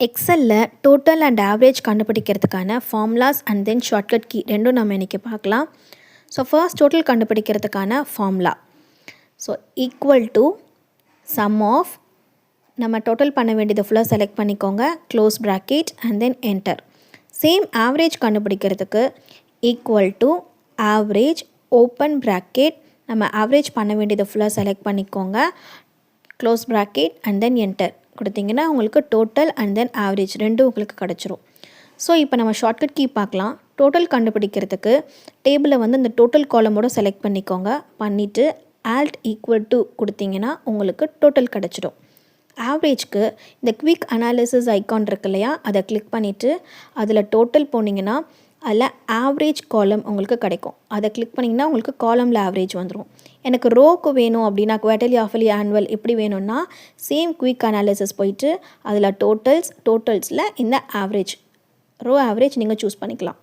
எக்ஸலில் total and average கண்டுபிடிக்கிறதுக்கான formulas and then shortcut key ரெண்டும் நம்ம இன்றைக்கி பார்க்கலாம். ஸோ ஃபர்ஸ்ட் டோட்டல் கண்டுபிடிக்கிறதுக்கான formula. So equal to sum of, நம்ம டோட்டல் பண்ண வேண்டியது ஃபுல்லாக செலக்ட் பண்ணிக்கோங்க, close bracket and then enter. Same average கண்டுபிடிக்கிறதுக்கு equal to average open bracket, நம்ம ஆவரேஜ் பண்ண வேண்டியது ஃபுல்லாக செலக்ட் பண்ணிக்கோங்க, close bracket and then enter கொடுத்தீங்கன்னா உங்களுக்கு டோட்டல் அண்ட் தென் ஆவரேஜ் ரெண்டும் உங்களுக்கு கிடச்சிரும். ஸோ இப்போ நம்ம ஷார்ட்கட் கீ பார்க்கலாம். டோட்டல் கண்டுபிடிக்கிறதுக்கு டேபிளில் வந்து இந்த டோட்டல் காலமோட செலக்ட் பண்ணிக்கோங்க, பண்ணிவிட்டு ஆல்ட் ஈக்குவல் டு கொடுத்தீங்கன்னா உங்களுக்கு டோட்டல் கிடச்சிடும். ஆவரேஜ்க்கு இந்த குவிக் அனாலிசிஸ் ஐக்கான் இருக்கு இல்லையா, அதை கிளிக் பண்ணிவிட்டு அதில் டோட்டல் போனீங்கன்னா அதில் ஆவரேஜ் காலம் உங்களுக்கு கிடைக்கும். அதை கிளிக் பண்ணிங்கன்னா உங்களுக்கு காலமில் ஆவரேஜ் வந்துடும். எனக்கு ரோக்கு வேணும் அப்படின்னா குவார்ட்டர்லி, ஆஃபர்லி, ஆனுவல் இப்படி வேணும்னா சேம் குவிக் அனாலிசிஸ் போயிட்டு அதில் டோட்டல்ஸில் இந்த ஆவரேஜ், ரோ ஆவரேஜ் நீங்கள் சூஸ் பண்ணிக்கலாம்.